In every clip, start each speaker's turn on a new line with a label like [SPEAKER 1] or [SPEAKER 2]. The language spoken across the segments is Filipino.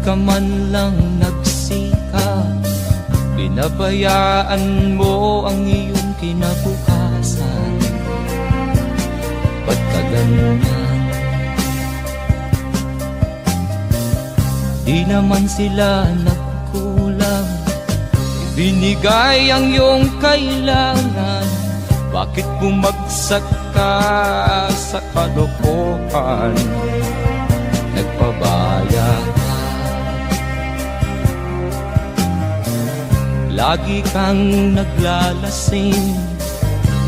[SPEAKER 1] ka man lang nagsikap, pinabayaan mo ang iyong kinabukasan. Ba't ka ganyan? Di naman sila nagkulang, ibinigay ang iyong kailangan. Bakit bumagsak ka sa kalokohan? Nagpabaya ka, lagi kang naglalasing,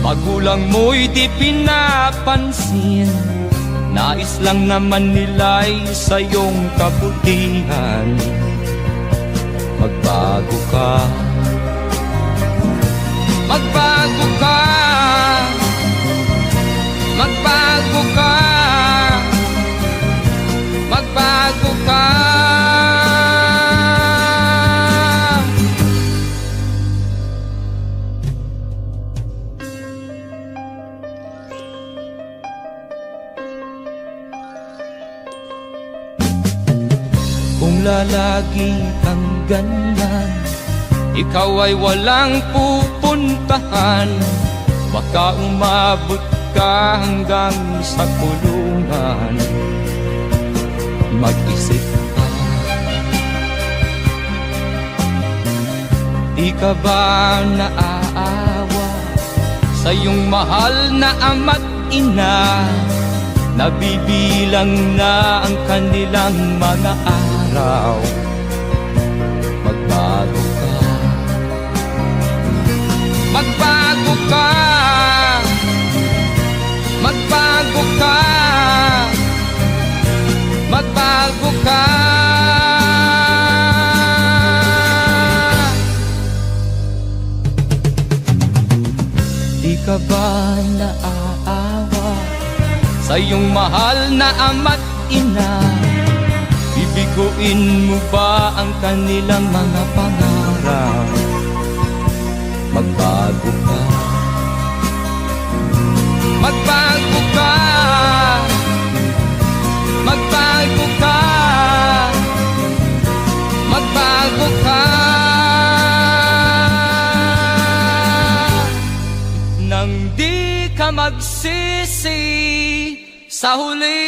[SPEAKER 1] magulang mo'y di pinapansin. Nais lang naman nila'y sa iyong kabutihan. Magbago ka, magbago ka, magbago ka, magbago ka. Kung lalagi kang ganyan, ikaw ay walang pupuntahan. Baka umabot ka hanggang sa kulungan. Mag-isip ka, di ka ba naaawa sa iyong mahal na ama't ina? Nabibilang na ang kanilang mga araw. Magbago ka, magbago ka, magbago ka, magbago ka. Di ka ba naaawa sa iyong mahal na ama't ina? Bibiguin mo ba ang kanilang mga pangarap? Magbago ka, magbago ka, magbago ka, magbago ka. Nang di ka magsisi sa huli.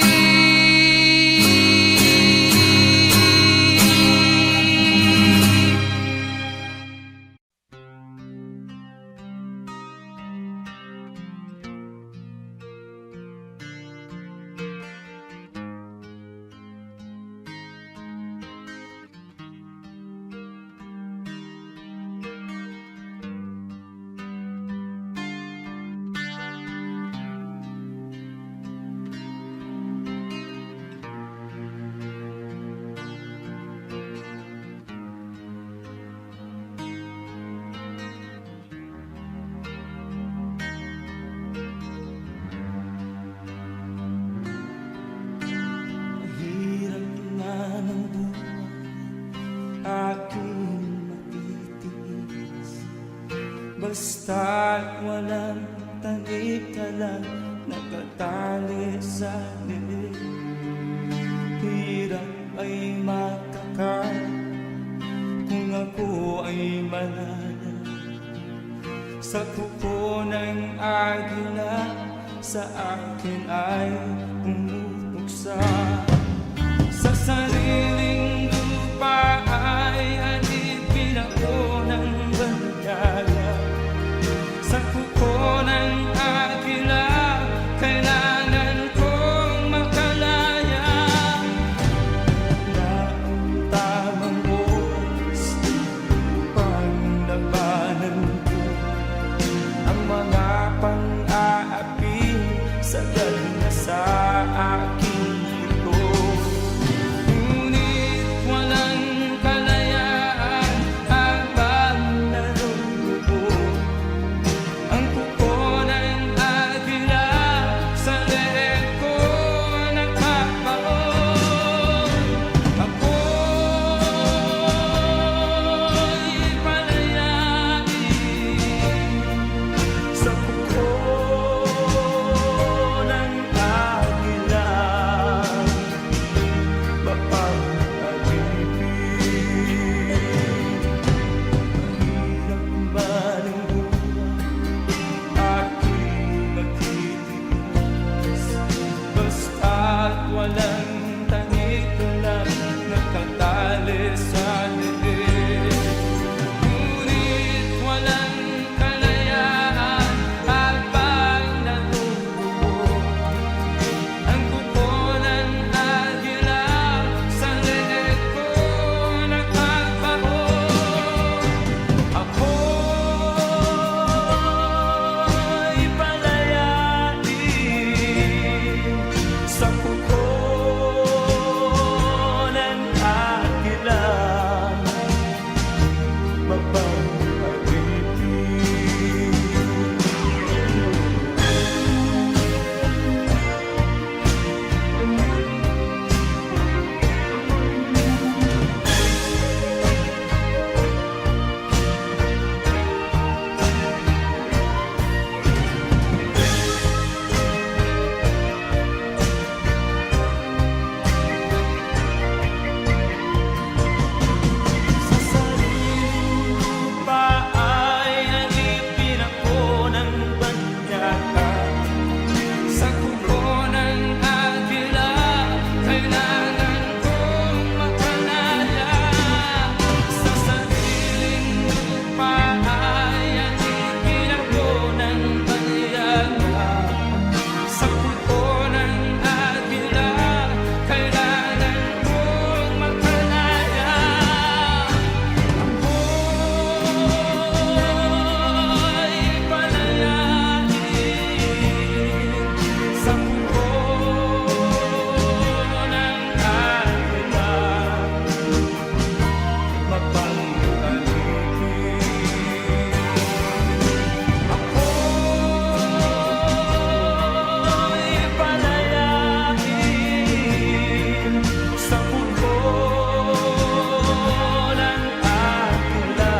[SPEAKER 2] Basta't walang tanik ka lang nakatali sa liig. Hirap ay makakarap kung ako ay malala. Sa kuko ng agila sa akin ay pumupuksa. Sa sariling lupa ay alipin ako ng bandala. Sa kuko ng agila, kailangan kong makalaya. Na ang tamang oras upang labanan ko ang mga pang-aapi sagad na sa aking ito. Sa sariling lupa ay alipin ako ng banyaga.
[SPEAKER 1] Sa kuko ng agila, kailangan kong makalala.
[SPEAKER 2] Sa sariling lupa ay alipin ako ng banyaga.
[SPEAKER 1] Sa kuko ng agila, kailangan kong makalala.
[SPEAKER 2] Ako'y palayain sa kuko ng agila, mapag-alipin. Ako'y palayain sa kuko ng agila,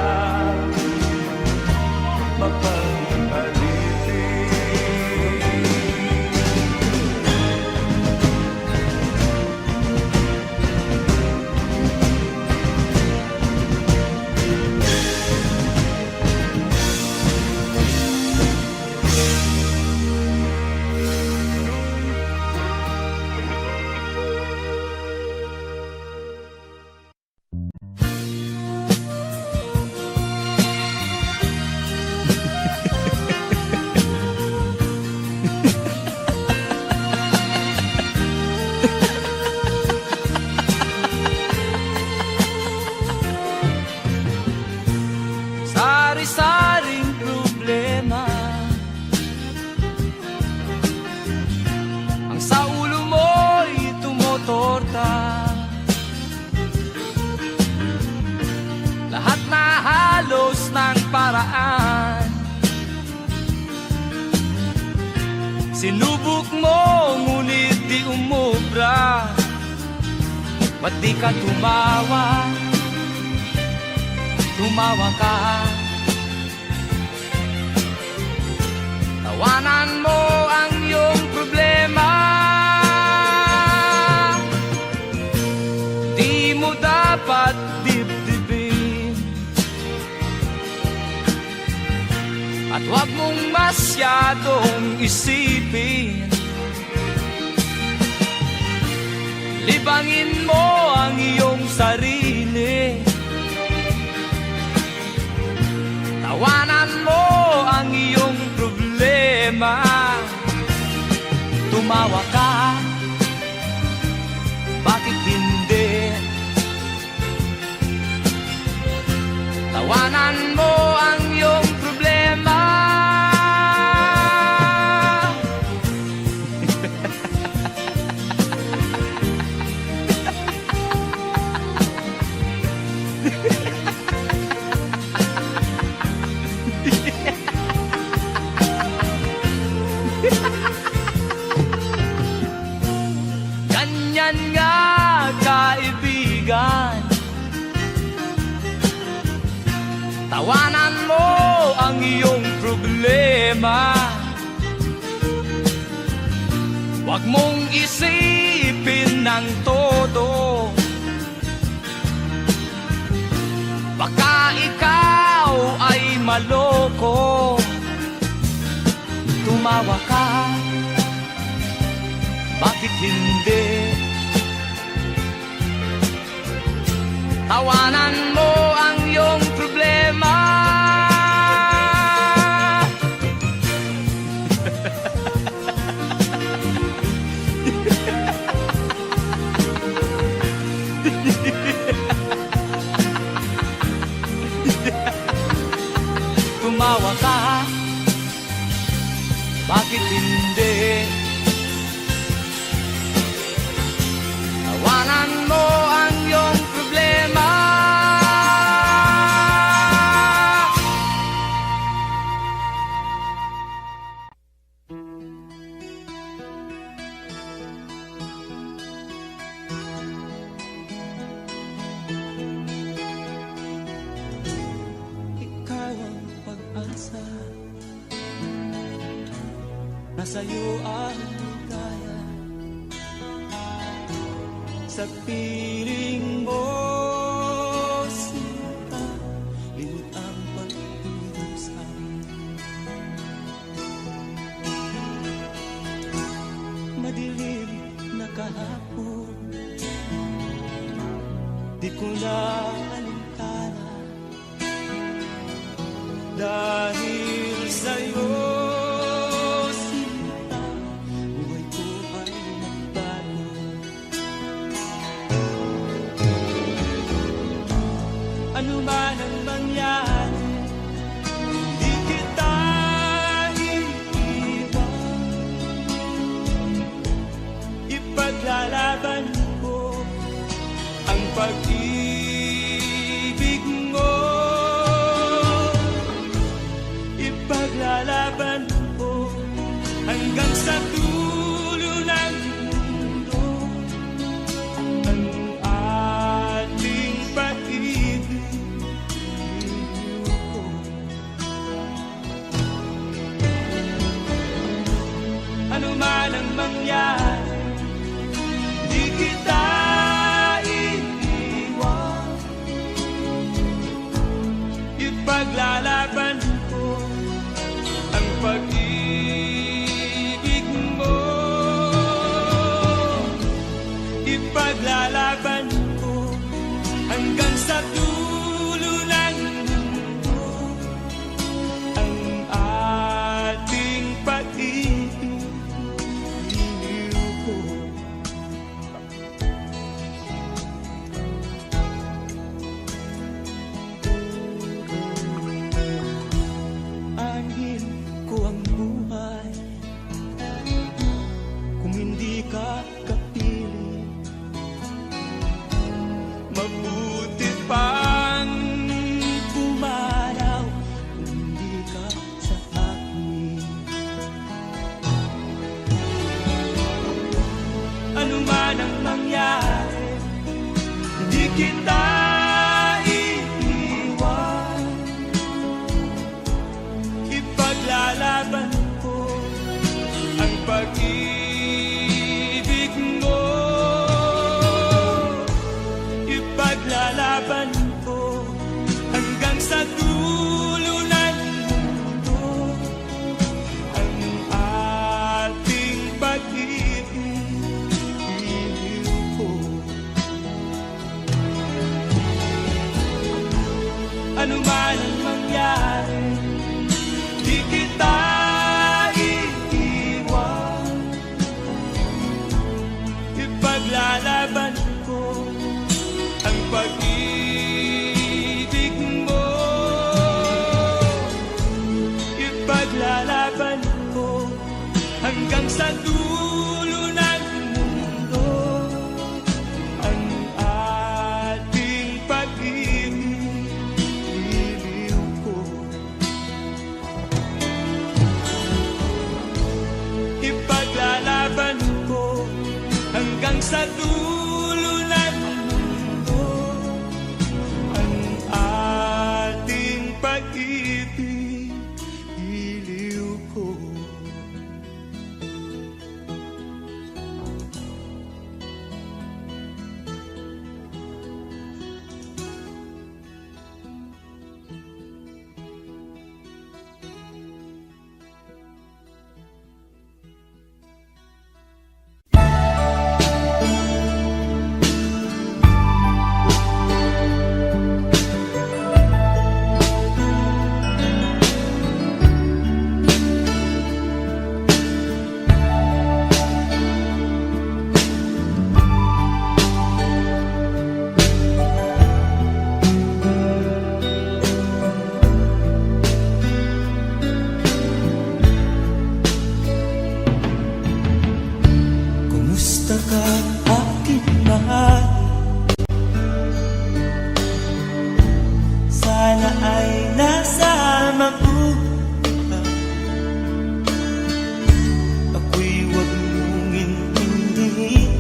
[SPEAKER 1] Sari-saring problema ang sa ulo mo'y tumotorta. Lahat na halos ng paraan sinubok mo, ngunit di umubra. Ba't di ka tumawa? Tumawa ka. Tawanan mo ang iyong problema. Di mo dapat dibdibin, at huwag mong masyadong isipin. Libangin mo ang iyong sarili. Tawanan mo ang iyong problema. Tumawa ka, bakit hindi? Tawanan mo ang iyong problema. Ganyan nga, kaibigan. Tawanan mo ang iyong problema. Huwag mong isipin ng todo. Baka ikaw ay maloko. Tumawa ka, bakit hindi? Tawanan mo ang iyong problema. Tumawa ka, bakit hindi? Tawanan mo ang iyong problema.
[SPEAKER 2] nasa'yo ang ligaya. Sa piling mo, sinta, limot ang pag-ibig sa akin. Madilim na kahapon, di ko na alintana, dahil sa'yo, sinta, buhay ko ay nagbago. Ano man ang mangyari, di kita iiwan. Ipaglalaban ko ang pag-ibig mo. Ipaglalaban ko hanggang sa dulo ng mundo ang ating pag-ibig ko. Ano man ang mangyari, di kita iiwan. Ipaglalaban ko ang pag-ibig mo. Ipaglalaban ko hanggang sa dulo ng mundo ang ating pag-ibig ko. Anhin ko ang buhay kung hindi ka kapiling. Mabuti pang pumanaw kung hindi ka sa akin. Ano man ang mangyari, hindi kita iiwan. Ipaglalaban ko ang pag-ibig mo. Ipaglalaban ko hanggang sa dulo ng mundo ang ating pag-ibig ko. Ano man ang mangyari, di kita iiwan. Ipaglalaban ko ang pag-ibig mo. Ipaglalaban ko hanggang sa dulo ng mundo ang ating pag-ibig ko. Ipaglalaban ko hanggang sa dulo ng mundo ang ating pag-ibig ko. Kumusta ka, aking mahal? Sana ay nasa mabuti ka. Ako'y huwag mong intindihin.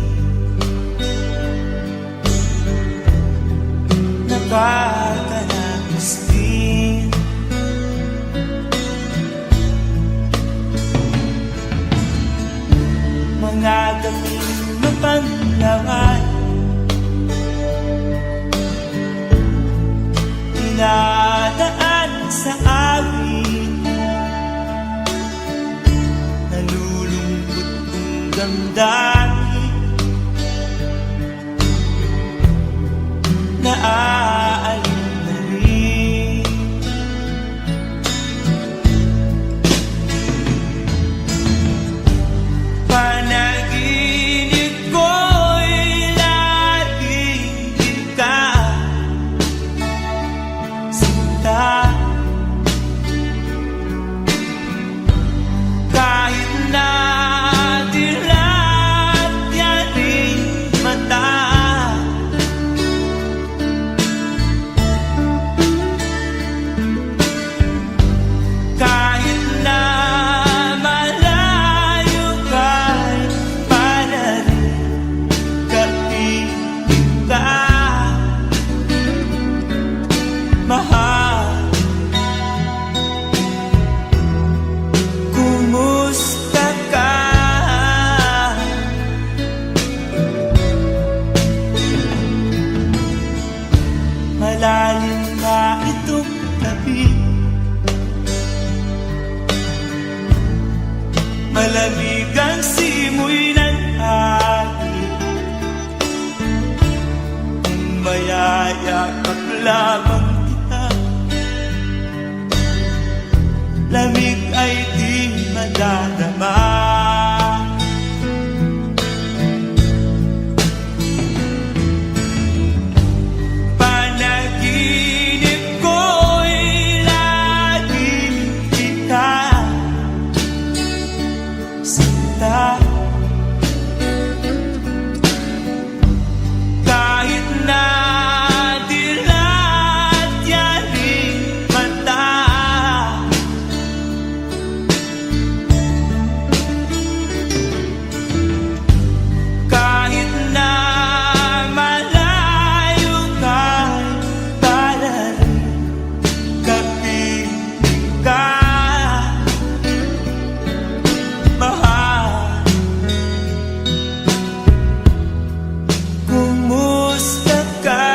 [SPEAKER 2] Nakakalakas din. damdamin na aalin na rin. Panaginip ko'y laging ikaw sinta. Kahit na dilat yaring mata, kahit na malayo ka'y panarin kapiling ka, mahal. Kumusta ka? Malalim na itong gabi, malamig ang simoy ng hangin, kung mayayakap lamang kita, lamig ay di madadama. Panaginip ko'y laging ikaw sinta. Kahit na dilat yaring mata, kahit na malayo ka'y panarin kapiling ka, mahal. Kumusta ka?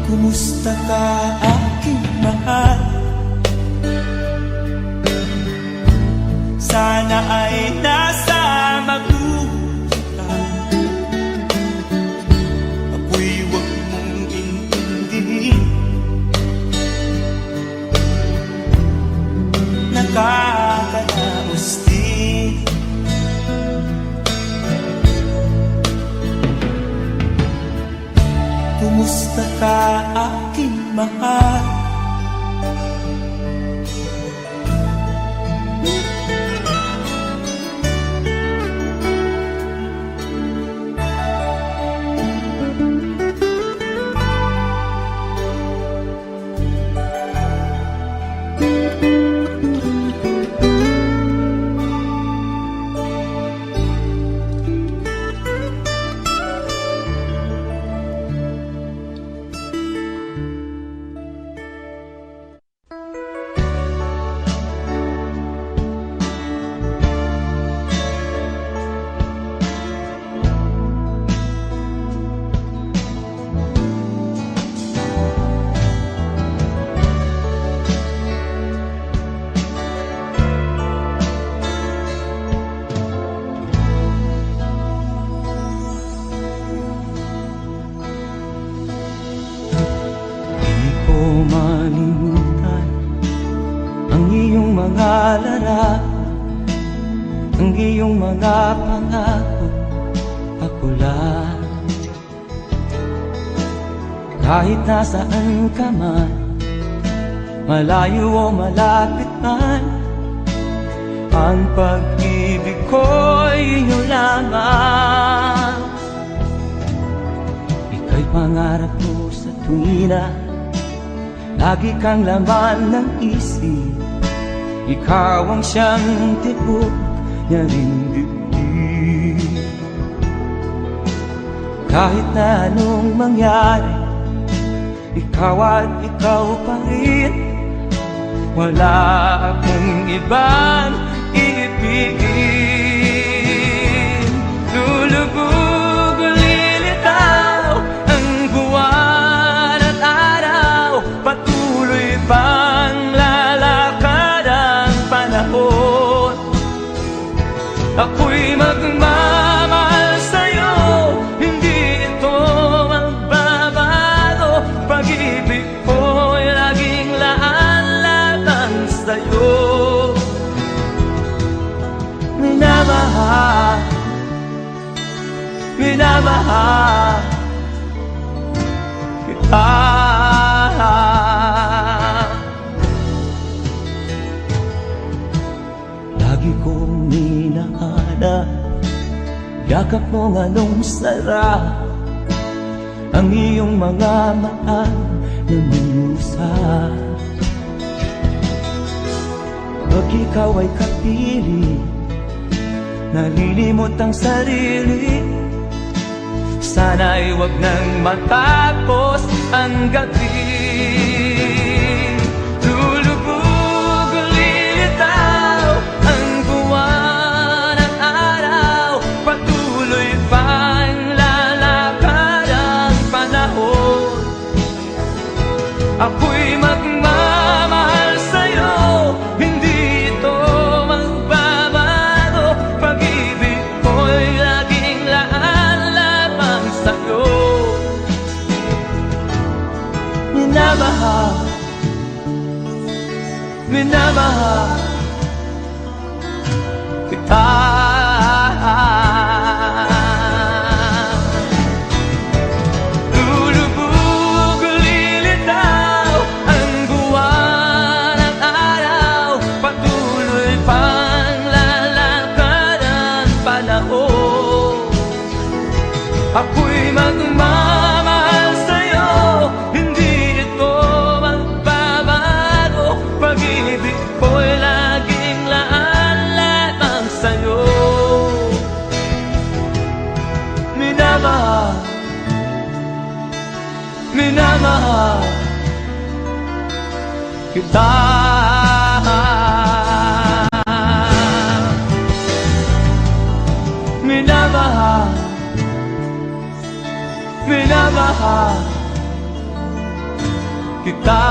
[SPEAKER 2] Kumusta ka, aking mahal? Sana ay nasa mabuti ka. Ako'y huwag mong intindihin, nakakaraos din. Kumusta ka, aking mahal?
[SPEAKER 1] Malimutan ang iyong mga larawan, ang iyong mga pangako, ako lang. Kahit nasaan ka man, malayo o malapit man, ang pag-ibig ko'y iyong lamang. Ika'y pangarap ko sa tuwina, lagi kang laman ng isip. Ikaw ang siyang tibok niya ring dibdib. Kahit na anong mangyari, ikaw at ikaw pa rin. Wala akong ibang iibigin. Lulubog o lilitaw ang buwan at araw, patuloy pang
[SPEAKER 3] kita. Lagi kong minahanap yakap mong anong sarap, ang iyong mga mata na minusa. Pag ikaw ay kapili, nalilimot ang sarili. Sana'y wag nang matapos ang gabi. Lulubog, lilitaw ang buwan at araw. Patuloy pang lalakad ang panahon. Ako'y magmamahal sa'yo, hindi ito magbabago. Pag-ibig ko'y laging laan lamang sa'yo. Minamahal, minamahal kita. Ako'y magmamahal sa'yo, hindi ito magbabago. Pag-ibig ko'y laging laan lamang sa'yo. Minamahal, minamahal kita. Minamahal, minamahal kita.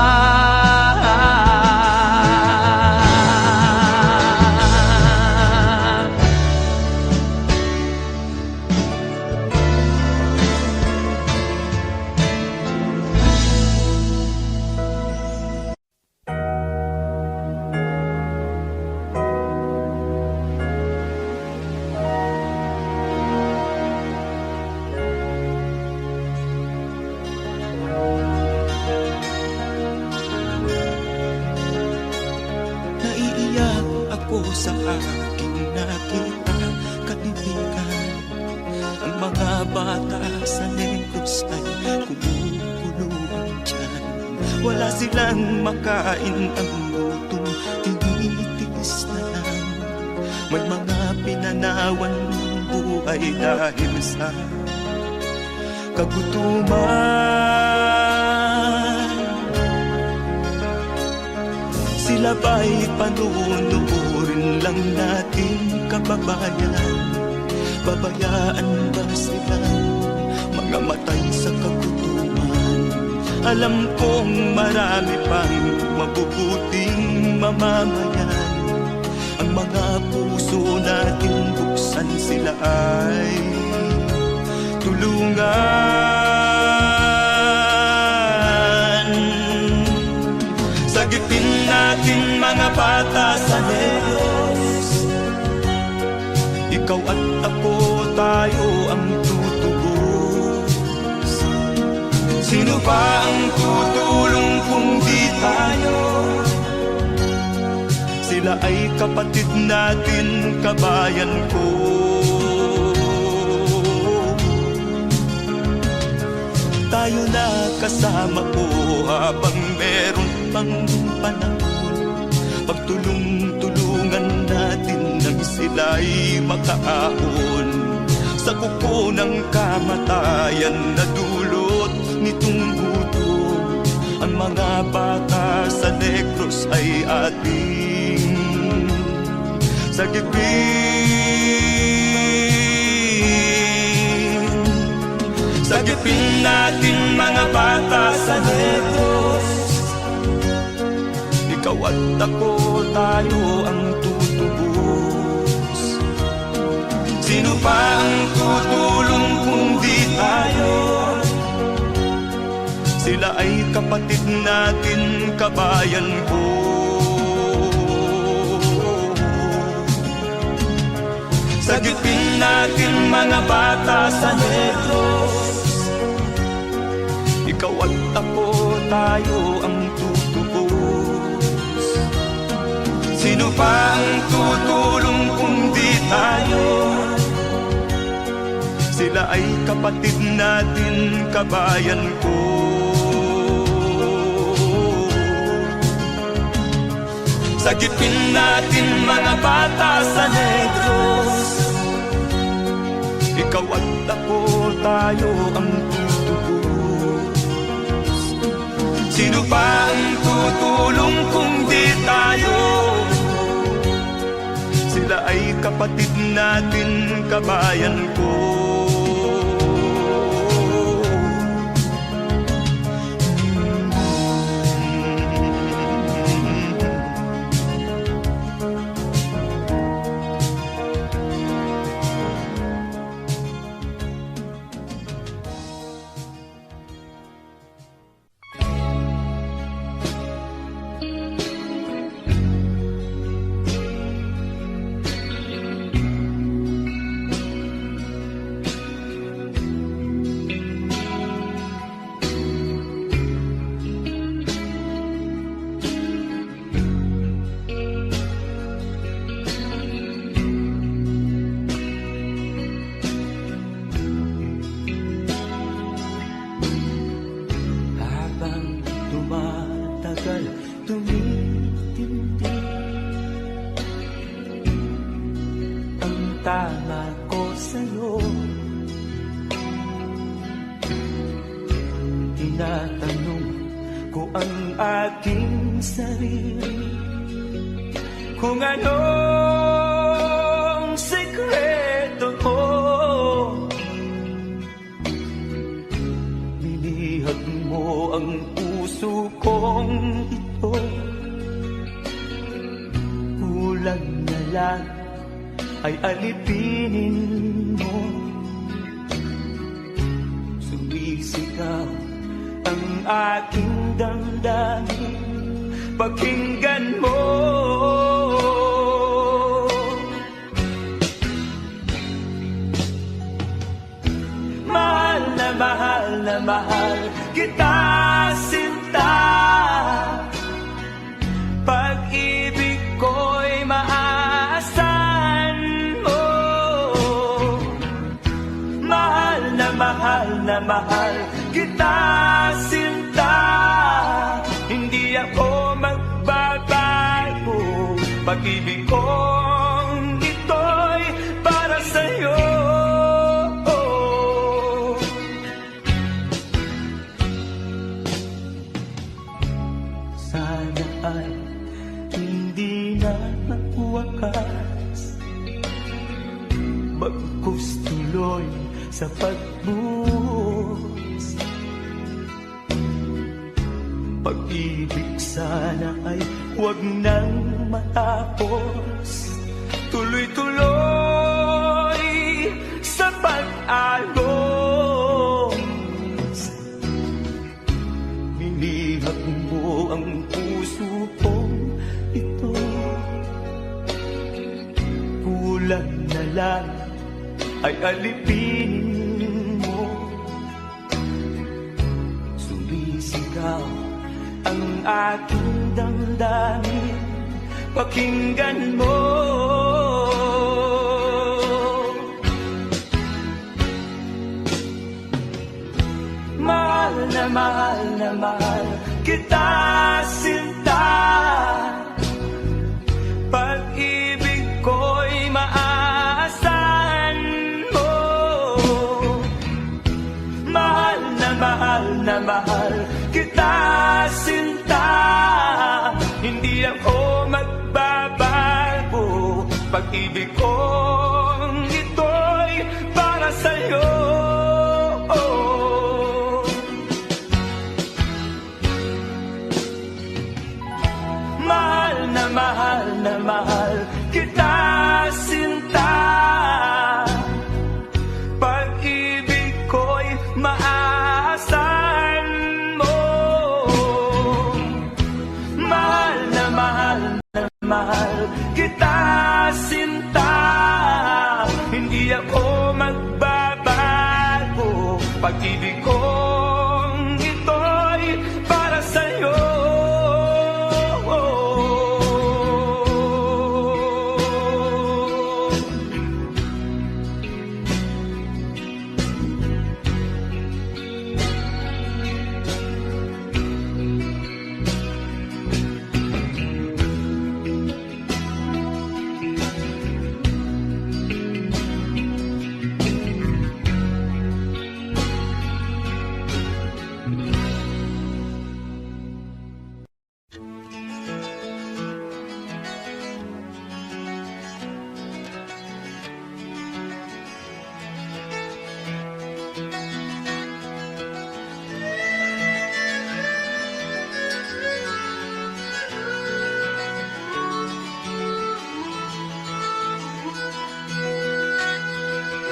[SPEAKER 2] Naiiyak ako sa aking nakita kaibigan. Ang mga bata sa Negros ay kumukulong dyan. Wala silang makain, ang gutom tinitiis na lang. May mga pinanawan ng buhay dahil sa kagutuman. Sila ba'y panunurin lang natin, kababayan? Babayaan ba silang mga matay sa kagutuman? Alam kong marami pang mabubuting mamamayan. Ang mga puso natin buksan, sila ay tulungan. Sagipin natin mga bata sa Negros. Ikaw at ako, tayo ang tutubos. Sino ba ang tutulong kung di tayo? Sila ay kapatid natin, kabayan ko. Tayo na kasama ko habang meron pang panahon. Pagtulong-tulungan natin nang sila'y makaahon sa kuko ng kamatayan na dulot nitong gutom. Ang mga bata sa Negros ay ating sagipin. Sagipin natin mga bata sa Negros. Ikaw at ako, tayo ang tutubos. Sino pa ang tutulong kung di tayo? Sila ay kapatid natin, kabayan ko. Sagipin natin mga bata sa Negros. Ikaw at ako, tayo ang tutubos. Sino pa ang tutulong kung di tayo? Sila ay kapatid natin, kabayan ko. Sagipin natin mga bata sa Negros. Ikaw at ako, tayo ang tutubos. Sino pa ang tutulong kung di tayo? Sila ay kapatid natin, kabayan ko.
[SPEAKER 3] tumitindi ang tama ko sa'yo. Tinatanong ko ang aking sarili kung anong sekreto mo. Binihag mo ang puso kong ito, kulang na lang ay alipinin mo. Sumisigaw ang aking damdamin, pakinggan mo. Mahal na mahal na mahal kita, sinta. Pag-ibig ko'y maaasahan mo. Mahal na mahal na mahal kita, sinta. Hindi ako magbabago. Pag-ibig kong ito'y para sa'yo. Sana ay hindi na magwakas, bagkus tuloy sa pagbuhos. Pag-ibig sana ay huwag nang matapos, tuloy-tuloy sa pag-agos. Binihag mo ang puso kong ito, kulang na lang ay alipinin mo. Sumisigaw ang aking damdamin, pakinggan mo. Mahal na mahal na mahal kita, sinta. Pag-ibig ko'y maaasahan mo. Mahal na mahal kita, sinta. Hindi ako magbabago. Pag-ibig kong ito'y para sa'yo. Mahal na mahal kita, sinta. Pag-ibig ko'y maaasahan mo. Mahal na mahal kita, sinta. pag-ibig kong ito'y para sa'yo.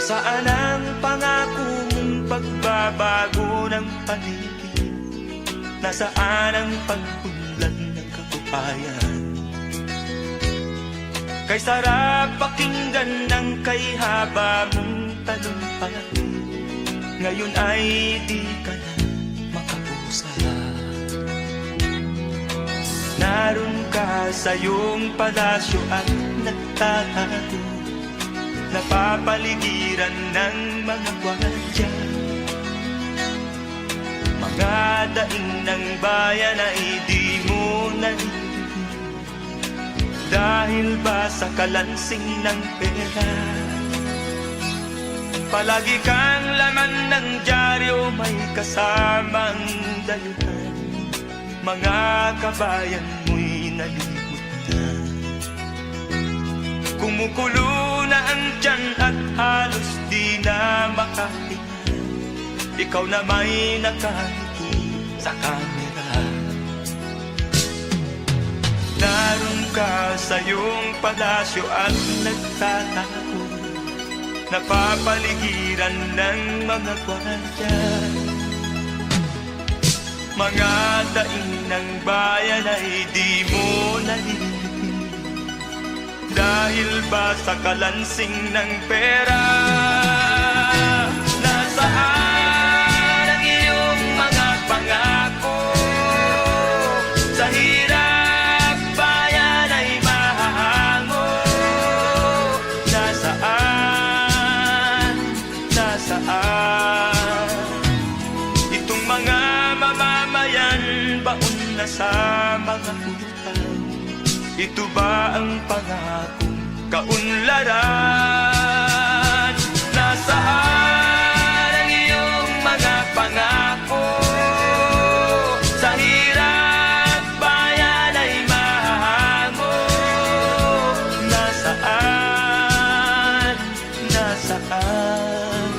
[SPEAKER 3] Saan ang pangako mong pagbabago ng paligid? Nasaan ang pag-unlad ng katupayan? Kay sarap pakinggan ng kay haba mong talumpati, ngayon ay di ka na makapusa. Naroon ka sa iyong palasyo at nagtatago, napapaligiran ng mga gwardiya. Mga daing ng bayan ay di mo narinig, dahil ba sa kalansing ng pera? Palagi kang laman ng dyaryo, may kasamang dayuhan. Mga kabayan mo'y nalimot na. Kumukulo na ang tiyan at halos di na makahinga. Ikaw na may nakangiti sa kamera. Naroon ka sa iyong palasyo at nagtatago, napapaligiran ng mga gwardiya. Mga daing ng bayan ay di mo narinig, dahil ba sa kalansing ng pera? Nasaan ang iyong mga pangako? Sa hirap bayan ay mahahango. Nasaan? Nasaan? Itong mga mamamayan, baon na sa mga utang. Ito ba ang pangakong kaunlaran? Nasaan ang iyong mga pangako? Sa hirap bayan ay mahango. Nasaan? Nasaan?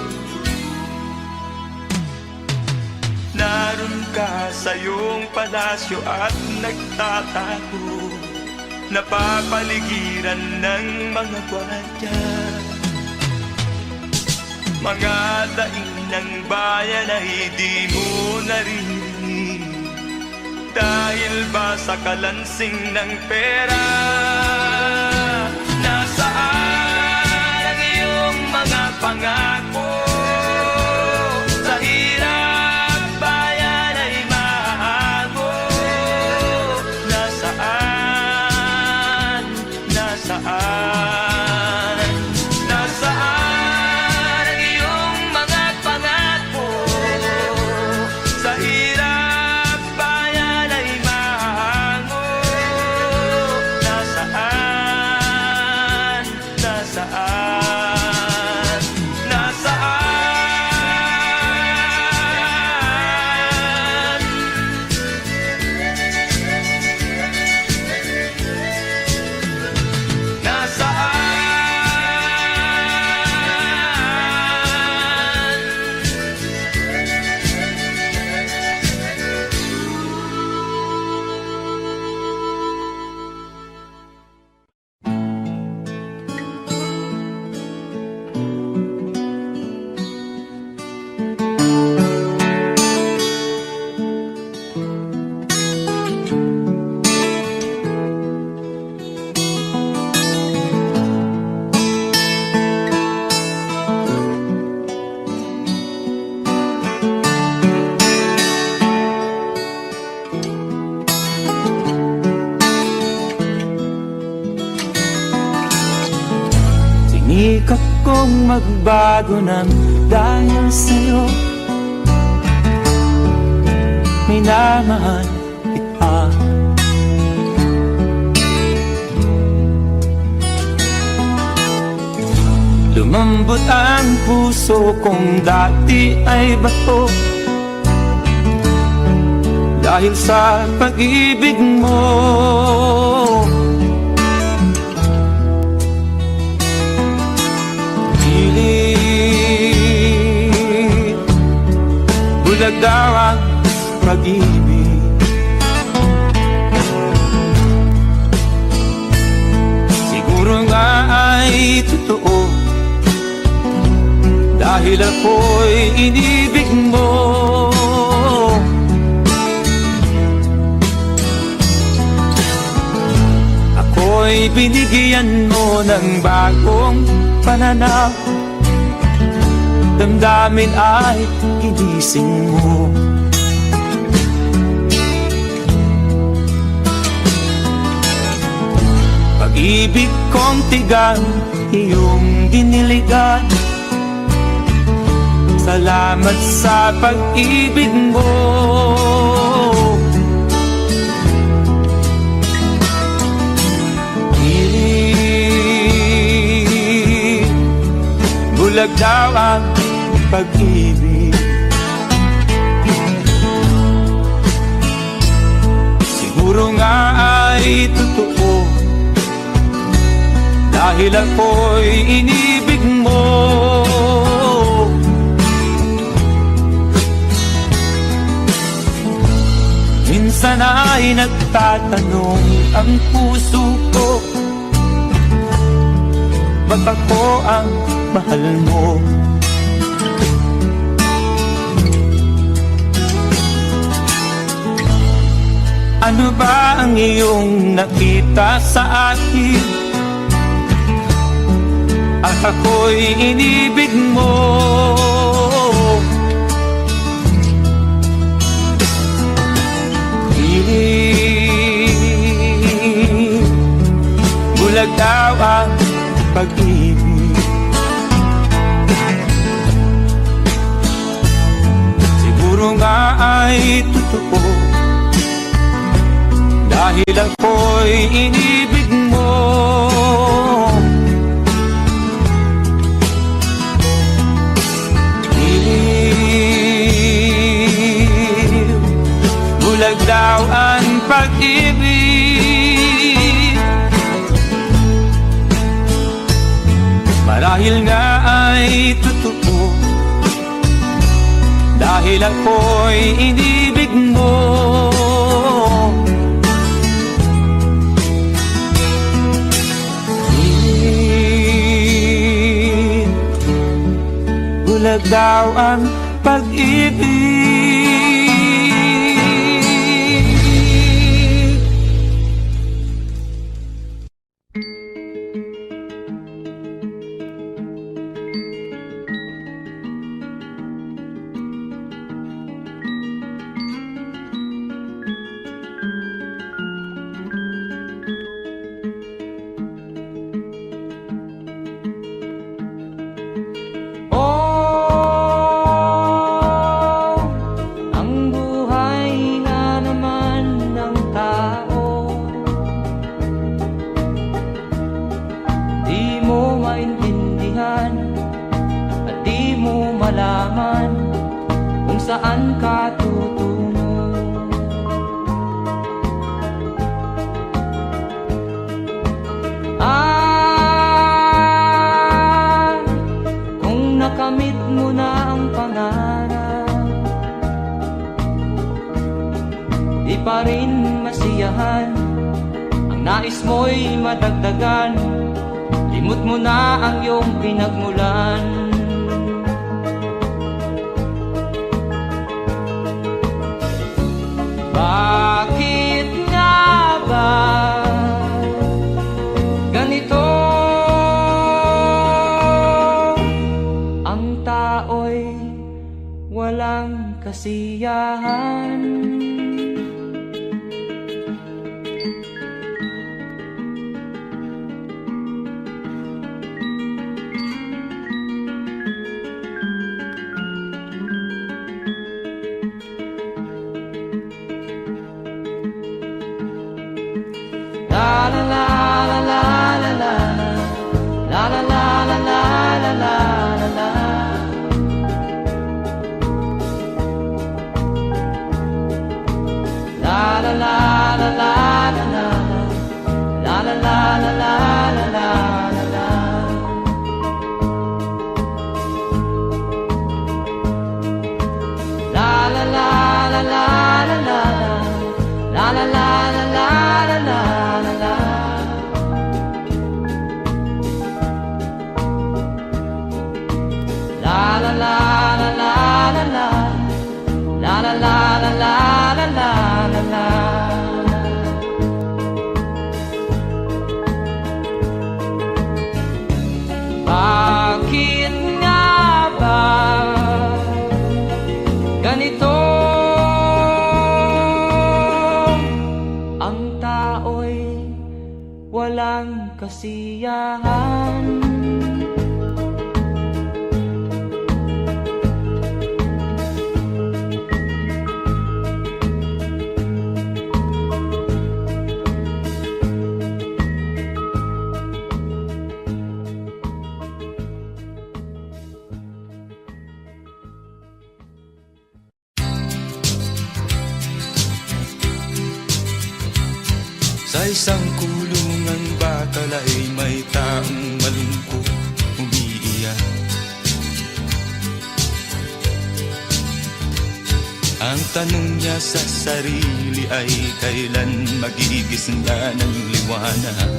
[SPEAKER 3] Naroon ka sa iyong palasyo at nagtatago, napapaligiran ng mga gwardiya. Mga daing ng bayan ay di mo narinig, dahil ba sa kalansing ng pera? Nasaan ang iyong mga pangako? Sa hirap bayan ay mahango. Nasaan? Nasaan? Nasaan ang iyong mga pangako? Sa hirap bayan ay mahango. Nasaan? Nasaan? Nasaan?
[SPEAKER 4] kong magbago ng dahil sa'yo. Minamahal kita. Lumambot ang puso kong dati ay bato dahil sa pag-ibig mo. Pilit bulag daw ang pag-ibig. Siguro nga ay totoo dahil ako'y inibig mo. Ako'y binigyan mo ng bagong pananaw. Damdamin ay ginising mo. Pag-ibig kong tigang iyong diniligan. Salamat sa pag-ibig mo. Bulag daw ang pag-ibig. Siguro nga ay totoo dahil ako'y inibig mo. Minsan ay nagtatanong ang puso ko, ba't ako ang mahal mo? Ano ba ang iyong nakita sa akin? At ako'y inibig mo. Bulag daw ang pag-ibig. Siguro nga ay totoo dahil ako'y inibig mo. Bulag daw ang pag-ibig. Marahil nga ay totoo dahil ako'y inibig mo. Bulag daw ang pag-ibig. Saan ka tutungo? Kung nakamit mo na ang pangarap, di pa rin masiyahan. Ang nais mo'y madagdagan. Limot mo na ang iyong pinagmulan. Bakit nga ba ganito? Ang tao'y walang kasiyahan.
[SPEAKER 1] la la la la la la la la. La la la la la la la. La la la la la la la la la. Bakit nga ba ganito? Ang tao'y walang kasiyahan.
[SPEAKER 3] Sa isang kulungan bakal ay may taong malungkot umiiyak. Ang tanong niya sa sarili ay kailan magigising na ng liwanag.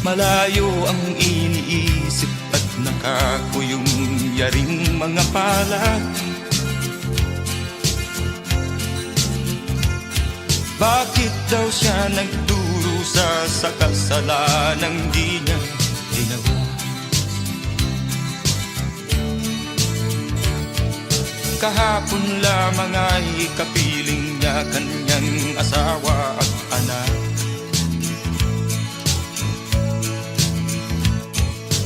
[SPEAKER 3] Malayo ang iniisip at nakakuyong yaring mga palad. Bakit daw siya nagdurusa sa kasalanang di niya ginawa? Kahapon lamang ay kapiling niya kanyang asawa at anak.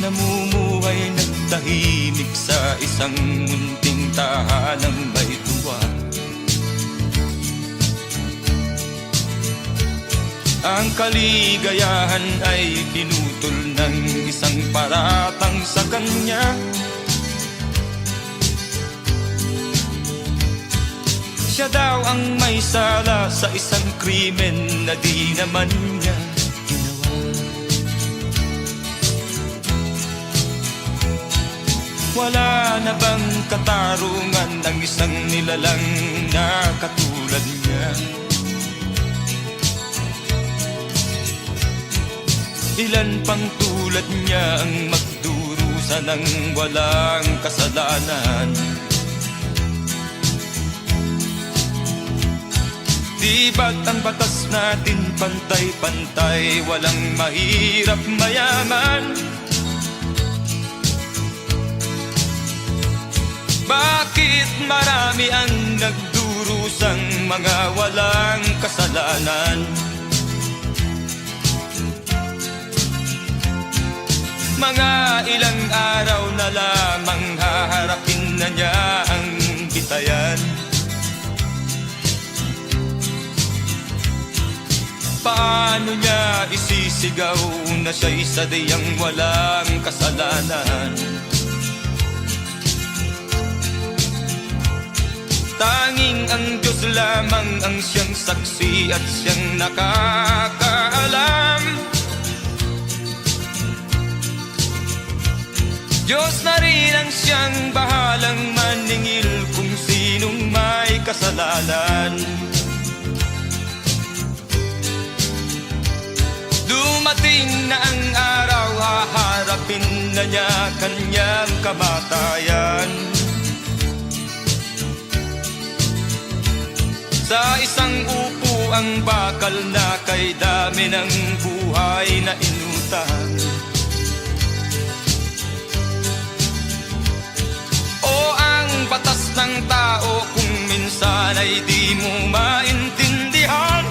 [SPEAKER 3] Namumuhay nagtahimik sa isang munting tahanang may tuwa. Ang kaligayahan ay pinutol ng isang paratang sa kanya. Siya daw ang may sala sa isang krimen na di naman niya ginawa. Wala na bang katarungan ng isang nilalang na katulad niya? Ilan pang tulad niya ang magdurusa ng walang kasalanan? Di ba't ang batas natin pantay-pantay, walang mahirap mayaman? Bakit marami ang nagdurusang mga walang kasalanan? Mga ilang araw na lamang haharapin na niya ang bitayan. Paano niya isisigaw na siya'y sadyang walang kasalanan? Tanging ang Diyos lamang ang siyang saksi at siyang nakakaalam. Diyos na rin ang siyang bahalang maningil kung sinong may kasalanan. Dumating na ang araw, haharapin na niya kanyang kamatayan. Sa isang upo ang bakal na kay dami ng buhay na inutang. Batas ng tao kung minsan ay di mo maintindihan.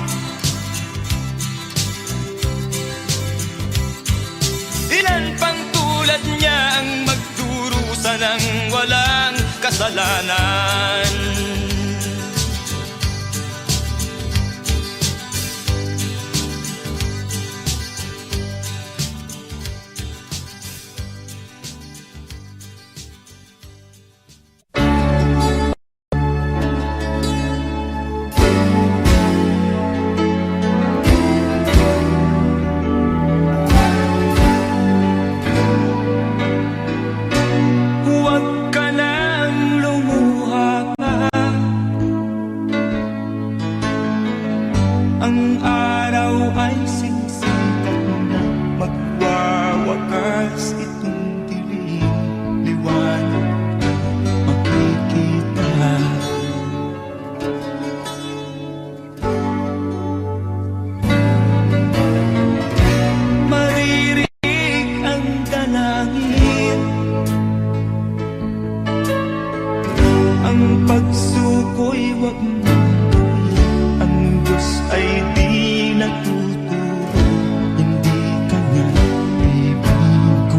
[SPEAKER 3] Ilan pang tulad niya ang magdurusa ng walang kasalanan? suko'y wag mong gawin. Ang Diyos ay di nagtuturo, hindi Kanya bibiguin.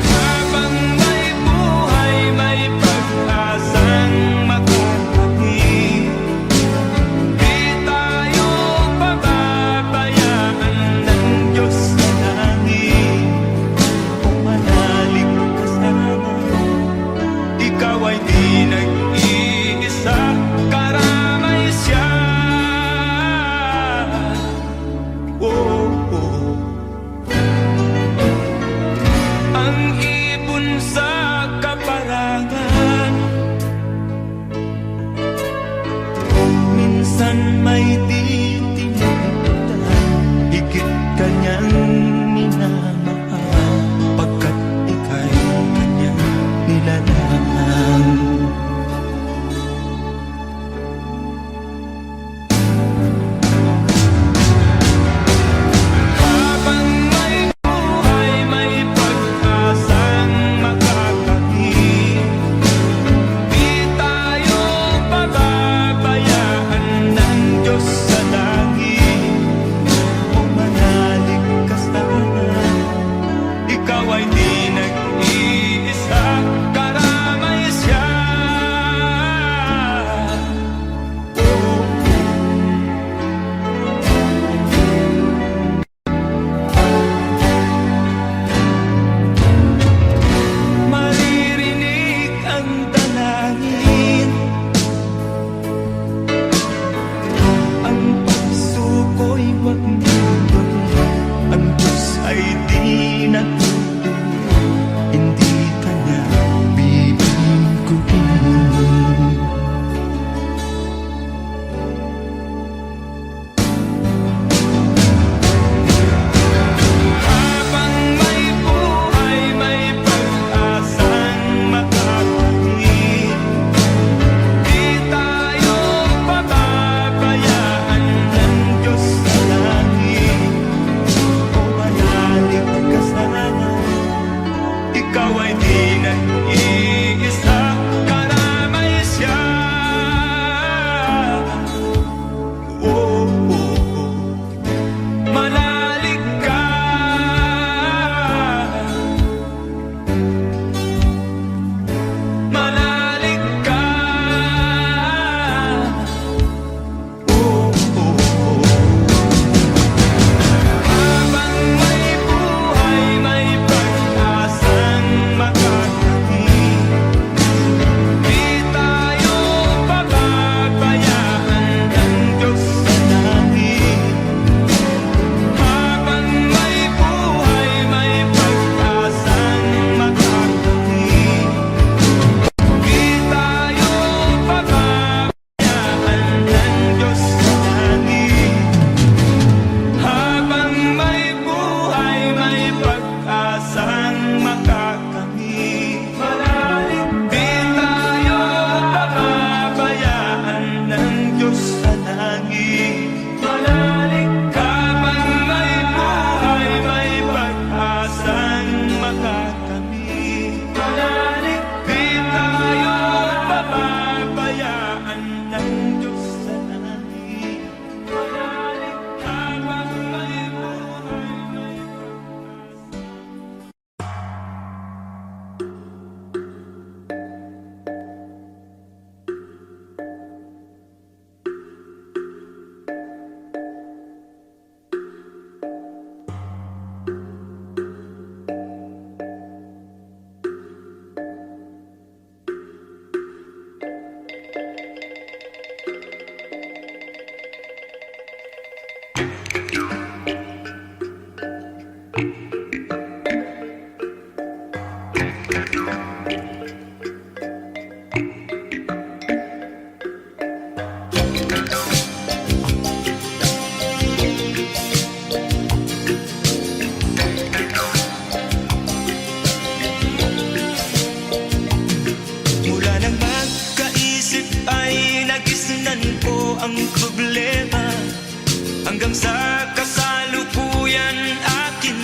[SPEAKER 3] Habang may buhay, may pag-asang makakapit. Di tayo pababayaan ng Diyos sa langit. Kung manalig ka sana, ikaw ay di nag-iisa, karamay siya. Oh, oh. Ang ibon sa kaparangan, minsan may di tinagdan. Higit kanyang minamahal, pagkat ika'y kanyang nilalang. Habang may buhay, may pag-asang makakapit. Di tayo pababayaan ng Diyos sa langit. Kung manalig ka sana, ikaw ay di nag-iisa, karamay siya. Oh, maririnig ang dalangin, ang pagsuko'y wag mong gawin. Ang Diyos ay di nagtuturo, hindi Kanya bibiguin. Habang may buhay, may pag-asang makakapit. Di tayo pababayaan ng Diyos sa langit. Kung manalig ka sana, ikaw ay di nag-iisa, karamay siya. Oh, oh, oh. Manalig ka, manalig ka. Oh, oh, oh. Habang may buhay, may pag-asang makakapit. Di tayo pababayaan ng Diyos sa langit. Habang may buhay, may pag-asang makakapit. Di tayo pababayaan ng Diyos sa langit. Habang may buhay, may pag-asang makakamit. Di tayo pababayaan ng Diyos sa langit. Habang may buhay, may pag-asang makakamit. Di tayo pababayaan ng Diyos sa langit. Habang may buhay, may ang problema hanggang sa kasalukuyan akin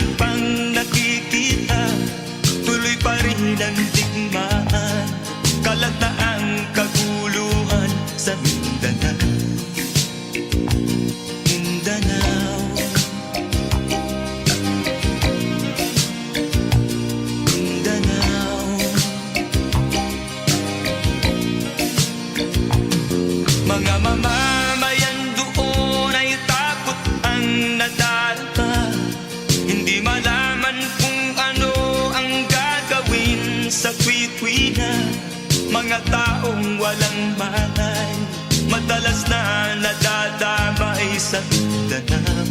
[SPEAKER 3] kapayapaan madalas na nadadamay sa Mindanao.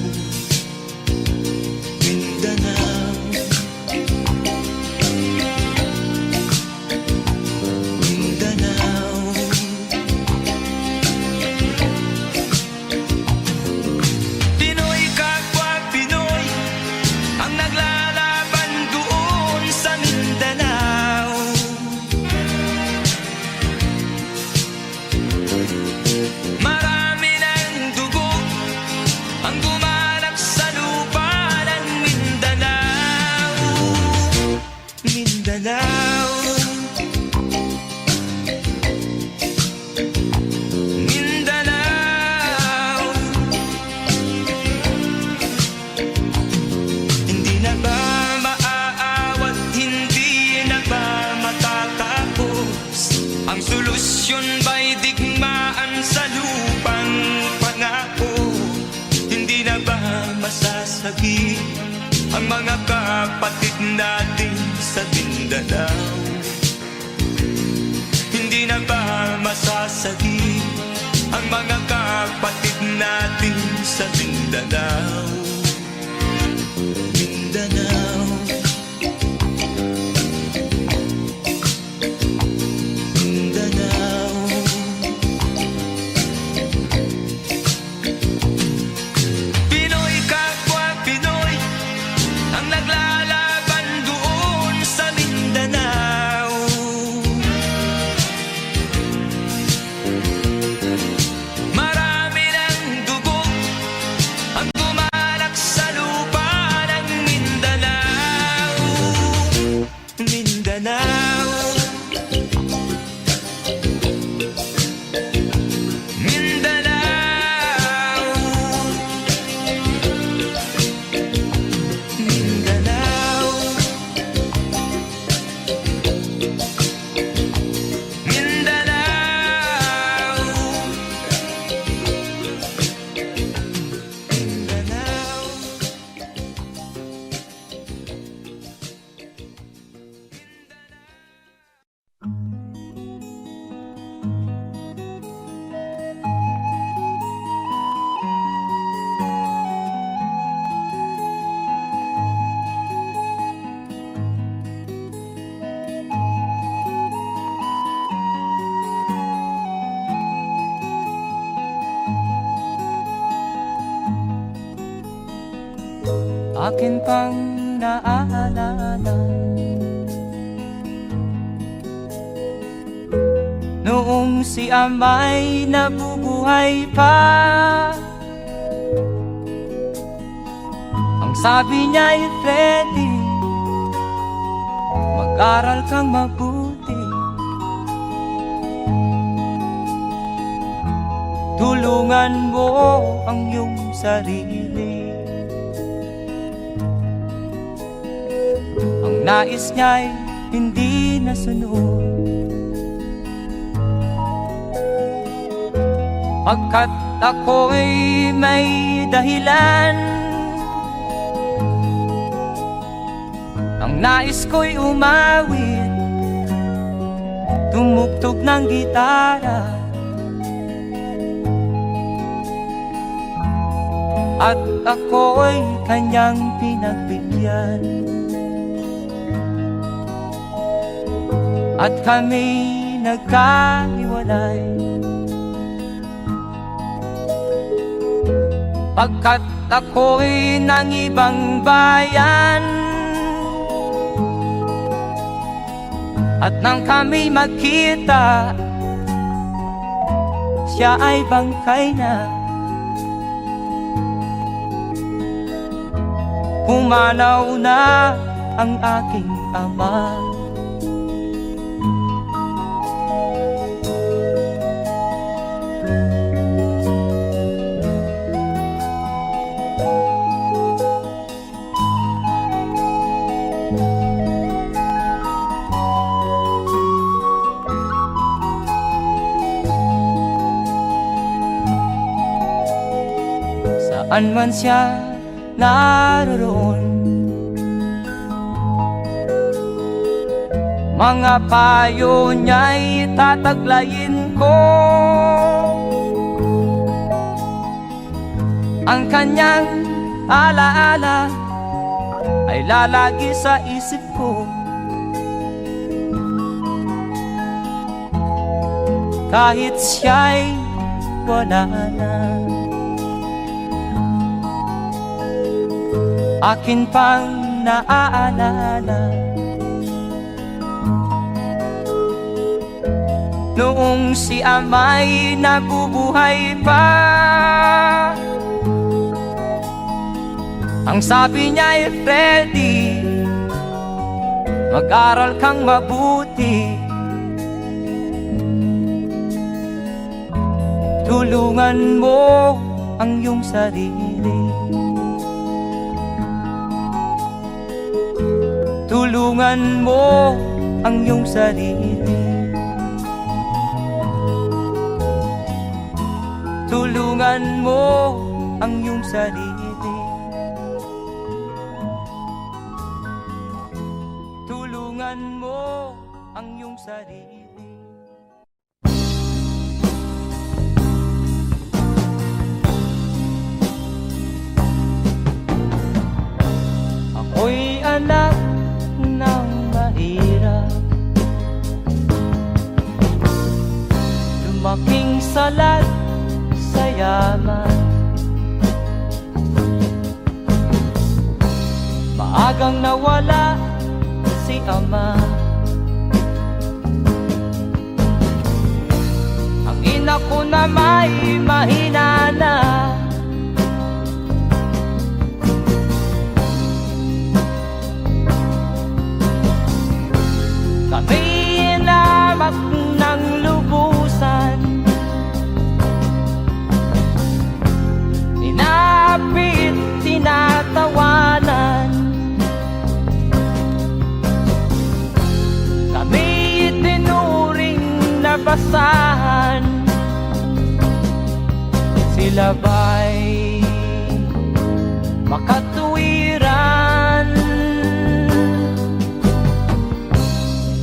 [SPEAKER 3] Mindanao, Mindanao. Pinoy kapwa Pinoy ang naglalaban doon sa Mindanao. Marami ng dugo ang dumalak sa lupa ng Mindanao. Mindanao, Mindanao. Hindi na ba maaawat, hindi na ba matatapos? Ang solusyon ba'y digmaan sa lupang pangako? Hindi na ba masasagi ang mga kapatid natin sa Mindanao? Hindi na ba masasagi ang mga kapatid natin sa Mindanao? Mindanao, Mindanao. Pinoy kapwa Pinoy ang naglalaban doon sa Mindanao. Marami ng dugo ang dumalak sa lupa ng Mindanao. Mindanao, Mindanao, Mindanao, Mindanao, Mindanao.
[SPEAKER 4] Akin pang naaalala noong si ama'y nabubuhay pa. Ang sabi niya'y Freddy, mag-aral kang mabuti, tulungan mo ang iyong sarili. Ang nais niya'y hindi nasunod, pagkat ako'y may dahilan. Ang nais ko'y umawit, tumugtog ng gitara, at ako'y kanyang pinagbigyan. At kami nagkahiwalay, pagkat ako'y ng ibang bayan. At nang kami magkita, siya ay bangkay na. Pumanaw na ang aking ama. Saan man siya naroon, mga payo niya'y tataglayin ko.
[SPEAKER 1] Ang kanyang alaala ay lalagi sa isip ko. Kahit siya'y wala na, akin pang naaalala noong si ama'y nabubuhay pa. Ang sabi niya ay, Freddy, mag-aral kang mabuti, tulungan mo ang iyong sarili, tulungan mo ang iyong sarili, tulungan mo ang iyong sarili, tulungan mo ang iyong sarili. Ako'y anak ng mahirap, lumaking salat sa yaman. Maagang nawala si ama, ang ina ko na may mahina na. Kami inamak ng lubusan, inapit, tinatawanan. Kami itinuring na basahan, sila ba'y makatuwiran?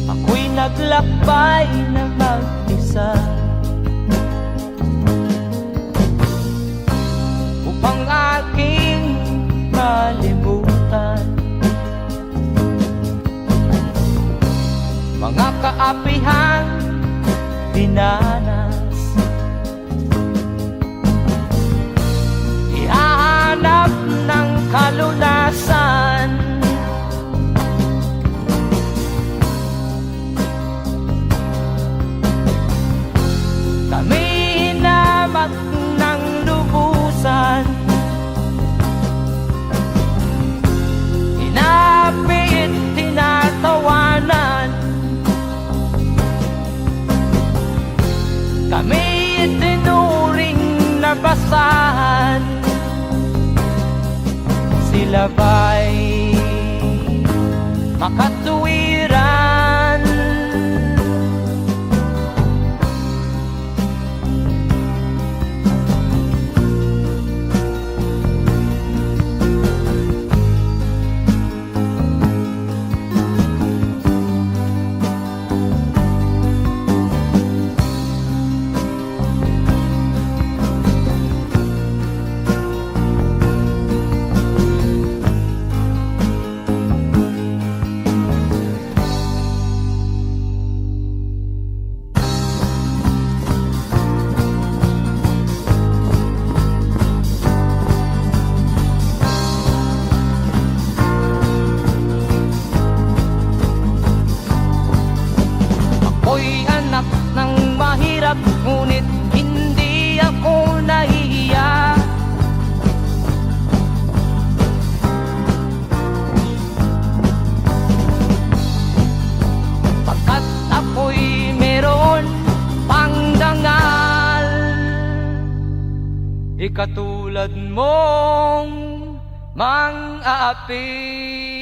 [SPEAKER 1] Ako'y naglakbay na mag-isa upang aking malimutan mga kaapihang dinanas. Ihahanap ng kalunasan kami hinamak ng lubusan, inapit, tinatawanan. Kami itinuring na basahan, sila ba'y makatuwiran? Ako'y anak ng mahirap, ngunit hindi ako nahihiya. Pagkat ako'y meron pang dangal, di katulad mong mang-aapi.